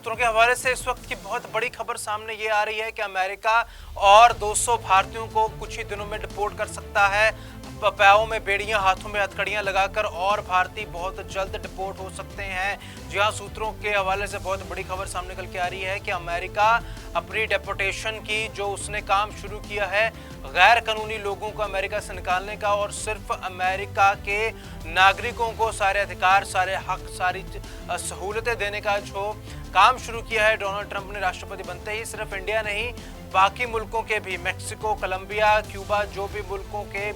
सूत्रों के हवाले से इस वक्त की बहुत बड़ी खबर सामने ये आ रही है कि अमेरिका और 200 भारतीयों को कुछ ही दिनों में डिपोर्ट कर सकता है। पैरों में बेड़ियां, हाथों में हथकड़ियां लगाकर और भारतीय बहुत जल्द डिपोर्ट हो सकते हैं। जी हाँ, सूत्रों के हवाले से बहुत बड़ी खबर सामने निकल के आ रही है कि अमेरिका अपनी डिपोर्टेशन की जो उसने काम शुरू किया है गैर कानूनी लोगों को अमेरिका से निकालने का और सिर्फ अमेरिका के नागरिकों को सारे अधिकार, सारे हक, सारी सहूलतें देने का जो काम शुरू किया है डोनाल्ड ट्रंप ने राष्ट्रपति बनते ही, सिर्फ इंडिया नहीं बाकी मुल्कों के भी, मैक्सिको, कोलंबिया, क्यूबा, जो भी मुल्कों के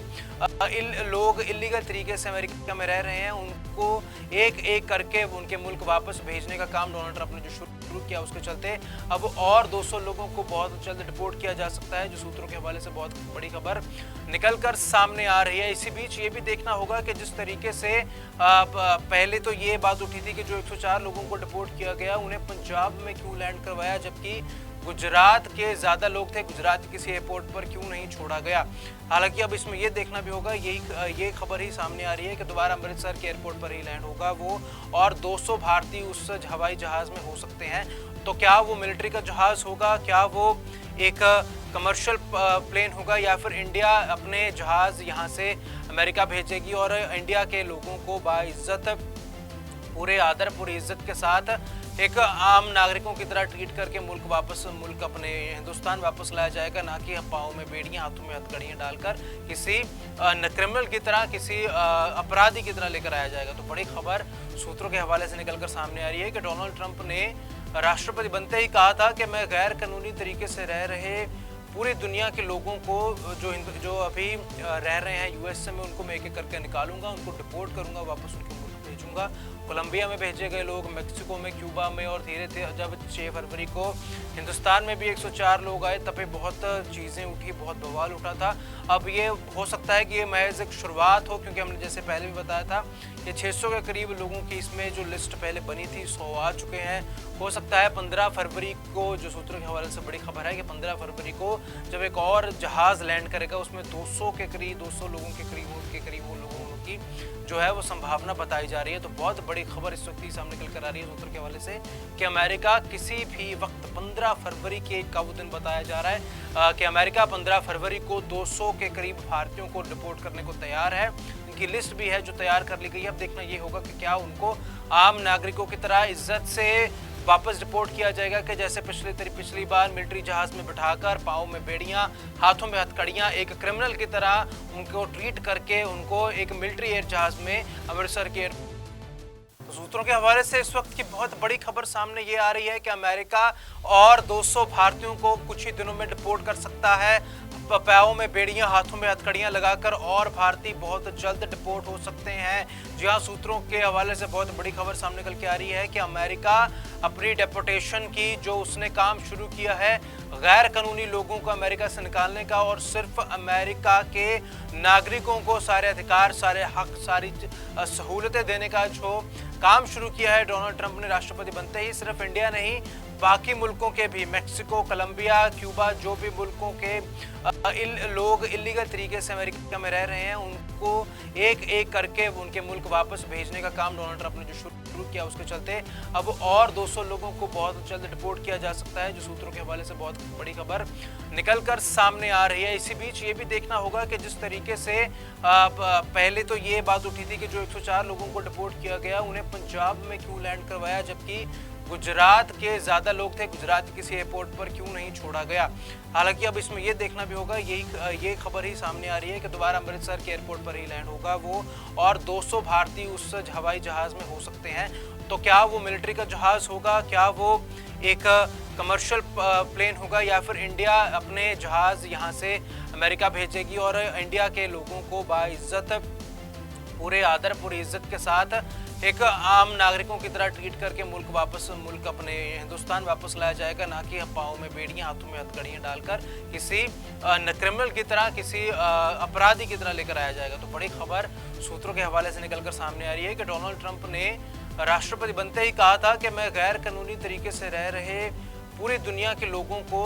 लोग इलीगल तरीके से अमेरिका में रह रहे हैं उनको एक एक करके उनके मुल्क वापस भेजने का काम डोनाल्ड ट्रंप ने जो शुरू किया उसके चलते अब और 200 लोगों को बहुत जल्द डिपोर्ट किया जा सकता है, जो सूत्रों के हवाले से बहुत बड़ी खबर निकल कर सामने आ रही है। इसी बीच ये भी देखना होगा कि जिस तरीके से पहले तो ये बात उठी थी कि जो 104 लोगों को डिपोर्ट किया गया उन्हें पंजाब में क्यों लैंड करवाया, जबकि गुजरात के ज्यादा लोग थे, गुजरात के किसी एयरपोर्ट पर क्यों नहीं छोड़ा गया। हालांकि अब इसमें ये देखना भी होगा, ये खबर ही सामने आ रही है कि दोबारा अमृतसर के एयरपोर्ट पर ही लैंड होगा वो और 200 भारतीय उस हवाई जहाज में हो सकते हैं। तो क्या वो मिलिट्री का जहाज होगा, क्या वो एक कमर्शियल प्लेन होगा, या फिर इंडिया अपने जहाज यहाँ से अमेरिका भेजेगी और इंडिया के लोगों को बाइज्जत, पूरे आदर, पूरी इज्जत के साथ एक आम नागरिकों की तरह ट्रीट करके मुल्क अपने हिंदुस्तान वापस लाया जाएगा, ना कि पाँव में बेड़ियां, हाथों में हथकड़ियां डालकर किसी क्रिमिनल की तरह, किसी अपराधी की तरह लेकर आया जाएगा। तो बड़ी खबर सूत्रों के हवाले से निकलकर सामने आ रही है कि डोनाल्ड ट्रंप ने राष्ट्रपति बनते ही कहा था कि मैं गैर कानूनी तरीके से रह रहे पूरी दुनिया के लोगों को जो अभी रह रहे हैं यूएस में, उनको मैं एक एक करके निकालूंगा, उनको डिपोर्ट करूंगा, वापस उनके मुल्क भेजूंगा। कोलंबिया में भेजे गए लोग, मैक्सिको में, क्यूबा में, और धीरे धीरे जब 6 फरवरी को हिंदुस्तान में भी 104 लोग आए तब बहुत चीज़ें उठी, बहुत बवाल उठा था। अब ये हो सकता है कि ये महज एक शुरुआत हो, क्योंकि हमने जैसे पहले भी बताया था ये 600 के करीब लोगों की इसमें जो लिस्ट पहले बनी थी 100 आ चुके हैं। हो सकता है 15 फरवरी को, जो सूत्रों के हवाले से बड़ी खबर है कि 15 फरवरी को जब एक और जहाज़ लैंड करेगा उसमें 200 के करीब, 200 लोगों के करीब वो लोगों की जो है वो संभावना बताई जा रही है। तो बहुत बड़ी खबर इस वक्त ही सामने निकल कर आ रही है सूत्रों के हवाले से कि अमेरिका किसी भी वक्त 15 फरवरी के का वो दिन बताया जा रहा है कि अमेरिका 15 फरवरी को 200 के करीब भारतीयों को डिपोर्ट करने को तैयार है। उनकी लिस्ट भी है जो तैयार कर ली गई है। अब देखना ये होगा कि क्या उनको आम नागरिकों की तरह इज्जत से वापस रिपोर्ट किया जाएगा कि जैसे पिछली बार मिलिट्री जहाज में बिठाकर पाँव में बेड़ियां, हाथों में हथकड़ियां, एक क्रिमिनल की तरह उनको ट्रीट करके उनको एक मिलिट्री एयर जहाज में अमृतसर के सूत्रों के हवाले से इस वक्त की बहुत बड़ी खबर सामने ये आ रही है कि अमेरिका और 200 भारतीयों को कुछ ही दिनों में डिपोर्ट कर सकता है। पैरों में बेड़ियां, हाथों में हथकड़ियां लगाकर और भारतीय बहुत जल्द डिपोर्ट हो सकते हैं। जी हाँ, सूत्रों के हवाले से बहुत बड़ी खबर सामने निकल के आ रही है कि अमेरिका अपनी डिपोर्टेशन की जो उसने काम शुरू किया है गैर कानूनी लोगों को अमेरिका से निकालने का और सिर्फ अमेरिका के नागरिकों को सारे अधिकार, सारे हक, सारी सहूलतें देने का जो काम शुरू किया है डोनाल्ड ट्रंप ने राष्ट्रपति बनते ही, सिर्फ इंडिया नहीं बाकी मुल्कों के भी, मैक्सिको, कोलंबिया, क्यूबा, जो भी मुल्कों के लोग इलीगल तरीके से अमेरिका में रह रहे हैं उनको एक एक करके उनके मुल्क वापस भेजने का काम डोनाल्ड ट्रंप ने जो शुरू किया उसके चलते अब और 200 लोगों को बहुत जल्द डिपोर्ट किया जा सकता है, जो सूत्रों के हवाले से बहुत बड़ी खबर निकल कर सामने आ रही है। इसी बीच ये भी देखना होगा कि जिस तरीके से पहले तो ये बात उठी थी कि जो 104 लोगों को डिपोर्ट किया गया उन्हें पंजाब में क्यों लैंड करवाया, जबकि गुजरात के ज्यादा लोग थे, गुजरात के किसी एयरपोर्ट पर क्यों नहीं छोड़ा गया। हालांकि अब इसमें ये देखना भी होगा, ये खबर ही सामने आ रही है कि दोबारा अमृतसर के एयरपोर्ट पर ही लैंड होगा वो और 200 भारतीय उस हवाई जहाज में हो सकते हैं। तो क्या वो मिलिट्री का जहाज होगा, क्या वो एक कमर्शियल प्लेन होगा, या फिर इंडिया अपने जहाज यहाँ से अमेरिका भेजेगी और इंडिया के लोगों को बाइज्जत, पूरे आदर, पूरी इज्जत के साथ एक आम नागरिकों की तरह ट्रीट करके मुल्क अपने हिंदुस्तान वापस लाया जाएगा, ना कि पाँव में बेड़ियां, हाथों में हथकड़ियां डालकर किसी क्रिमिनल की तरह, किसी अपराधी की तरह लेकर आया जाएगा। तो बड़ी खबर सूत्रों के हवाले से निकलकर सामने आ रही है कि डोनाल्ड ट्रंप ने राष्ट्रपति बनते ही कहा था कि मैं गैर कानूनी तरीके से रह रहे पूरी दुनिया के लोगों को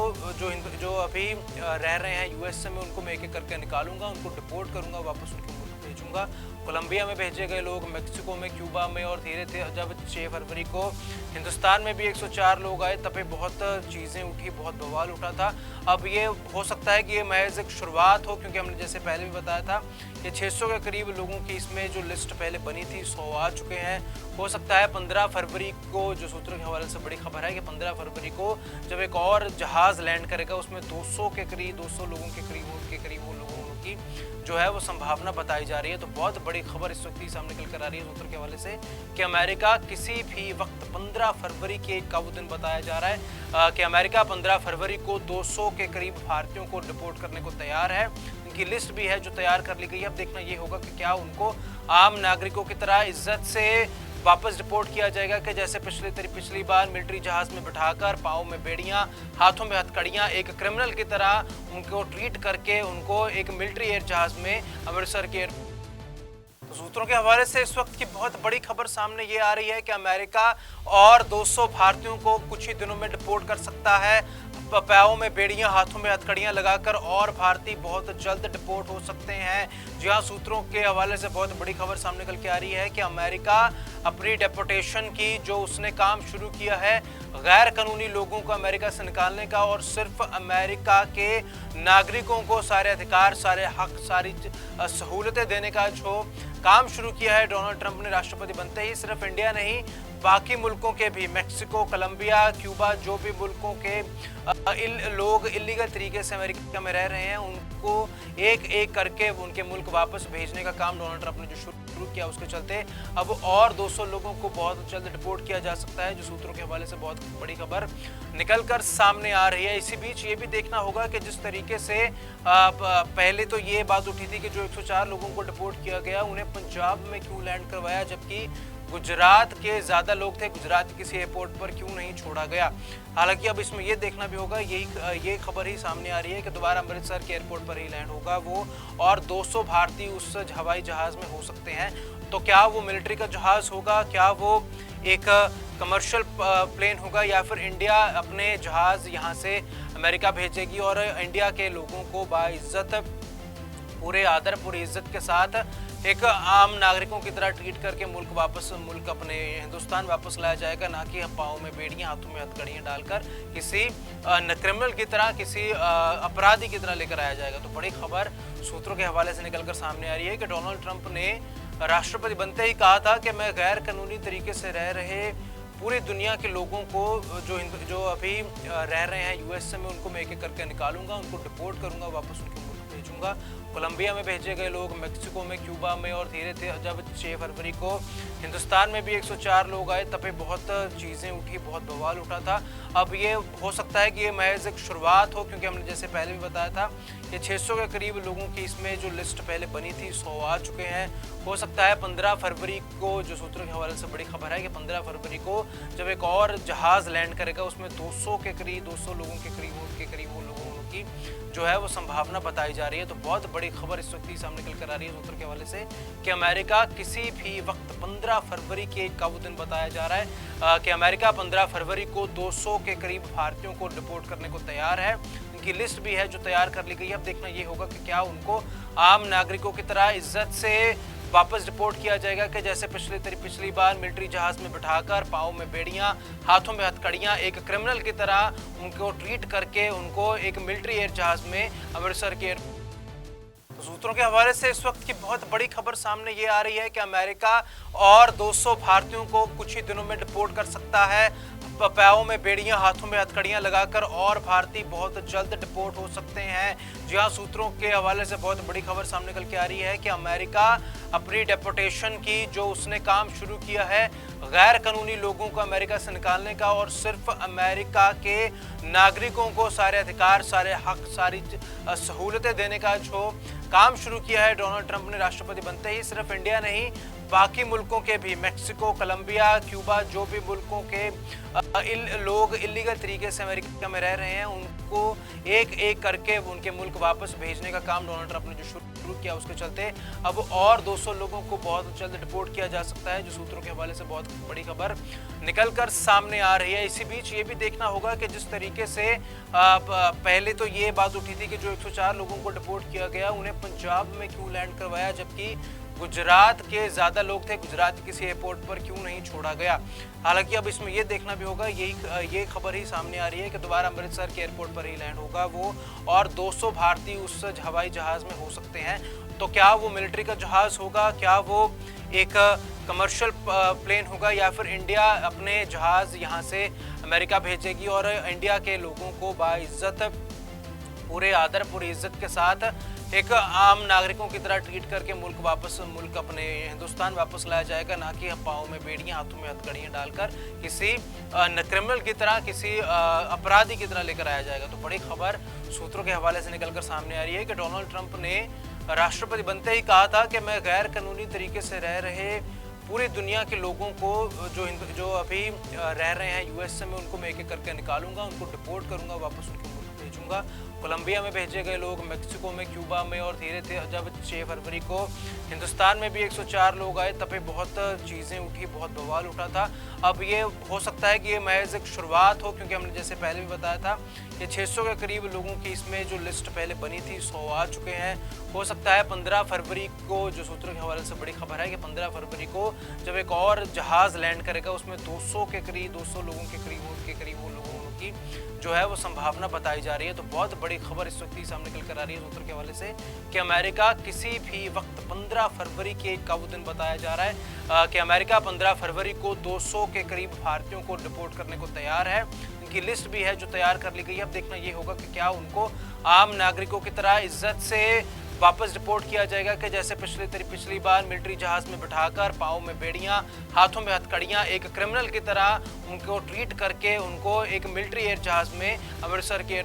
जो अभी रह रहे हैं यूएस में, उनको मैं एक एक करके निकालूंगा, उनको डिपोर्ट करूंगा, वापस उनके मुल्क भेजूंगा। कोलंबिया में भेजे गए लोग, मेक्सिको में, क्यूबा में, और धीरे धीरे जब 6 फरवरी को हिंदुस्तान में भी 104 लोग आए तब बहुत चीज़ें उठी, बहुत बवाल उठा था। अब ये हो सकता है कि ये महज एक शुरुआत हो, क्योंकि हमने जैसे पहले भी बताया था कि 600 के करीब लोगों की इसमें जो लिस्ट पहले बनी थी 100 आ चुके हैं। हो सकता है 15 फरवरी को, जो सूत्रों के हवाले से बड़ी खबर है कि 15 फरवरी को जब एक और जहाज़ लैंड करेगा उसमें 200 के करीब, 200 लोगों के करीब वो लोगों की जो है वो संभावना बताई जा रही है। तो बहुत बड़ी खबर इस वक्त ही सामने निकल कर आ रही है सूत्रों के हवाले से कि अमेरिका किसी भी वक्त 15 फरवरी के का वो दिन बताया जा रहा है कि अमेरिका 15 फरवरी को 200 के करीब भारतीयों को डिपोर्ट करने को तैयार है। उनकी लिस्ट भी है जो तैयार कर ली गई है। अब देखना ये होगा कि क्या उनको आम नागरिकों की तरह इज्जत से वापस रिपोर्ट किया जाएगा कि जैसे पिछली बार मिलिट्री जहाज में बिठाकर, पाँव में बेड़ियां, हाथों में हथकड़ियां, एक क्रिमिनल की तरह उनको ट्रीट करके उनको एक मिलिट्री एयर जहाज में अमृतसर के तो सूत्रों के हवाले से इस वक्त की बहुत बड़ी खबर सामने ये आ रही है कि अमेरिका और 200 भारतीयों को कुछ ही दिनों में डिपोर्ट कर सकता है। पैरों में बेड़ियां, हाथों में हथकड़ियां लगाकर, और भारतीय बहुत जल्द डिपोर्ट हो सकते हैं। जी हाँ, सूत्रों के हवाले से बहुत बड़ी खबर सामने निकल के आ रही है कि अमेरिका अपनी डेपोटेशन की जो उसने काम शुरू किया है गैर कानूनी लोगों को अमेरिका से निकालने का, और सिर्फ अमेरिका के नागरिकों को सारे अधिकार, सारे हक, सारी सहूलतें देने का जो काम शुरू किया है डोनाल्ड ट्रंप ने राष्ट्रपति बनते ही, सिर्फ इंडिया नहीं बाकी मुल्कों के भी, मेक्सिको, कोलंबिया, क्यूबा, जो भी मुल्कों के लोग इलीगल तरीके से अमेरिका में रह रहे हैं उनको एक एक करके उनके मुल्क वापस भेजने का काम डोनाल्ड ट्रंप ने जो शुरू किया, उसके चलते अब और 200 लोगों को बहुत जल्द डिपोर्ट किया जा सकता है, जो सूत्रों के हवाले से बहुत बड़ी खबर निकल कर सामने आ रही है। इसी बीच ये भी देखना होगा कि जिस तरीके से पहले तो ये बात उठी थी कि जो 104 लोगों को डिपोर्ट किया गया उन्हें पंजाब में क्यों लैंड करवाया, जबकि गुजरात के ज्यादा लोग थे, गुजरात के किसी एयरपोर्ट पर क्यों नहीं छोड़ा गया। हालांकि अब इसमें ये देखना भी होगा, ये खबर ही सामने आ रही है कि दोबारा अमृतसर के एयरपोर्ट पर ही लैंड होगा वो, और 200 भारतीय उस हवाई जहाज में हो सकते हैं। तो क्या वो मिलिट्री का जहाज होगा, क्या वो एक कमर्शियल प्लेन होगा, या फिर इंडिया अपने जहाज यहाँ से अमेरिका भेजेगी और इंडिया के लोगों को बाइज्जत, पूरे आदर, पूरी इज्जत के साथ एक आम नागरिकों की तरह ट्रीट करके मुल्क अपने हिंदुस्तान वापस लाया जाएगा, ना कि पाँव में बेड़ियां, हाथों में हथकड़ियां डालकर किसी क्रिमिनल की तरह, किसी अपराधी की तरह लेकर आया जाएगा। तो बड़ी खबर सूत्रों के हवाले से निकलकर सामने आ रही है कि डोनाल्ड ट्रंप ने राष्ट्रपति बनते ही कहा था कि मैं गैर कानूनी तरीके से रह रहे पूरी दुनिया के लोगों को जो अभी रह रहे हैं यूएस में, उनको मैं एक एक करके निकालूंगा, उनको डिपोर्ट करूंगा, वापस उनके मुल्क भेजूंगा। कोलंबिया में भेजे गए लोग, मेक्सिको में, क्यूबा में, और धीरे धीरे जब 6 फरवरी को हिंदुस्तान में भी 104 लोग आए तब बहुत चीज़ें उठी, बहुत बवाल उठा था। अब ये हो सकता है कि ये महज एक शुरुआत हो, क्योंकि हमने जैसे पहले भी बताया था कि 600 के करीब लोगों की इसमें जो लिस्ट पहले बनी थी 100 आ चुके हैं। हो सकता है 15 फरवरी को, जो सूत्रों के हवाले से बड़ी खबर है कि 15 फरवरी को जब एक और जहाज़ लैंड करेगा उसमें 200 के करीब, 200 लोगों के करीब वो लोगों की जो है वो संभावना बताई जा रही है। तो बहुत बड़ी खबर इस वक्त ही सामने निकल कर आ रही है सूत्रों के हवाले से कि अमेरिका किसी भी वक्त 15 फरवरी के का वो दिन बताया जा रहा है कि अमेरिका 15 फरवरी को 200 के करीब भारतीयों को डिपोर्ट करने को तैयार है। उनकी लिस्ट भी है जो तैयार कर ली गई है। अब देखना ये होगा कि क्या उनको आम नागरिकों की तरह इज्जत से वापस रिपोर्ट किया जाएगा कि जैसे पिछली बार मिलिट्री जहाज में बिठाकर, पाँव में बेड़ियां, हाथों में हथकड़ियां, एक क्रिमिनल की तरह उनको ट्रीट करके उनको एक मिलिट्री एयर जहाज में अमृतसर के तो सूत्रों के हवाले से इस वक्त की बहुत बड़ी खबर सामने ये आ रही है कि अमेरिका और 200 भारतीयों को कुछ ही दिनों में डिपोर्ट कर सकता है। पैरों में बेड़ियां, हाथों में हथकड़ियां लगाकर, और भारतीय बहुत जल्द डिपोर्ट हो सकते हैं। जी हाँ, सूत्रों के हवाले से बहुत बड़ी खबर सामने निकल के आ रही है कि अमेरिका अपनी डेपोटेशन की जो उसने काम शुरू किया है गैर कानूनी लोगों को अमेरिका से निकालने का, और सिर्फ अमेरिका के नागरिकों को सारे अधिकार, सारे हक, सारी सहूलतें देने का जो काम शुरू किया है डोनाल्ड ट्रंप ने राष्ट्रपति बनते ही, सिर्फ इंडिया नहीं बाकी मुल्कों के भी, मेक्सिको, कोलंबिया, क्यूबा, जो भी मुल्कों के लोग इलीगल तरीके से अमेरिका में रह रहे हैं उनको एक एक करके उनके मुल्क वापस भेजने का काम डोनाल्ड ट्रंप ने जो शुरू किया, उसके चलते अब और 200 लोगों को बहुत जल्द डिपोर्ट किया जा सकता है, जो सूत्रों के हवाले से बहुत बड़ी खबर निकल कर सामने आ रही है। इसी बीच ये भी देखना होगा कि जिस तरीके से पहले तो ये बात उठी थी कि जो 104 लोगों को डिपोर्ट किया गया उन्हें पंजाब में क्यों लैंड करवाया, जबकि गुजरात के ज़्यादा लोग थे, गुजरात के किसी एयरपोर्ट पर क्यों नहीं छोड़ा गया। हालांकि अब इसमें ये देखना भी होगा, ये खबर ही सामने आ रही है कि दोबारा अमृतसर के एयरपोर्ट पर ही लैंड होगा वो, और 200 भारतीय उस हवाई जहाज़ में हो सकते हैं। तो क्या वो मिलिट्री का जहाज़ होगा, क्या वो एक कमर्शियल प्लेन होगा, या फिर इंडिया अपने जहाज़ यहाँ से अमेरिका भेजेगी और इंडिया के लोगों को बाइज्जत, पूरे आदर, पूरी इज्जत के साथ एक आम नागरिकों की तरह ट्रीट करके मुल्क अपने हिंदुस्तान वापस लाया जाएगा, ना कि पाँव में बेड़ियां, हाथों में हथकड़ियां डालकर किसी क्रिमिनल की तरह, किसी अपराधी की तरह लेकर आया जाएगा। तो बड़ी खबर सूत्रों के हवाले से निकलकर सामने आ रही है कि डोनाल्ड ट्रंप ने राष्ट्रपति बनते ही कहा था कि मैं गैर कानूनी तरीके से रह रहे पूरी दुनिया के लोगों को जो अभी रह रहे हैं यूएस में, उनको मैं एक एक करके निकालूंगा, उनको डिपोर्ट करूंगा, वापस उनके मुल्क भेजूंगा। कोलंबिया में भेजे गए लोग, मेक्सिको में, क्यूबा में, और धीरे धीरे जब 6 फरवरी को हिंदुस्तान में भी 104 लोग आए, तब बहुत चीज़ें उठी, बहुत बवाल उठा था। अब ये हो सकता है कि ये महज एक शुरुआत हो, क्योंकि हमने जैसे पहले भी बताया था कि 600 के करीब लोगों की इसमें जो लिस्ट पहले बनी थी 100 आ चुके हैं। हो सकता है 15 फरवरी को, जो सूत्रों के हवाले से बड़ी खबर है कि 15 फरवरी को जब एक और जहाज़ लैंड करेगा, उसमें 200 के करीब, 200 लोगों के करीब वो लोगों की जो है वो संभावना बताई जा रही है। तो बहुत बड़ी खबर इस वक्त ही सामने निकल कर आ रही है सूत्रों के हवाले से कि अमेरिका किसी भी वक्त 15 फरवरी के का वो दिन बताया जा रहा है कि अमेरिका 15 फरवरी को 200 के करीब भारतीयों को डिपोर्ट करने को तैयार है। उनकी लिस्ट भी है जो तैयार कर ली गई है। अब देखना ये होगा कि क्या उनको आम नागरिकों की तरह इज्जत से वापस रिपोर्ट किया जाएगा कि जैसे पिछली बार मिलिट्री जहाज में बिठाकर, पाँव में बेड़ियां, हाथों में हथकड़ियां, एक क्रिमिनल की तरह उनको ट्रीट करके उनको एक मिलिट्री एयर जहाज में अमृतसर के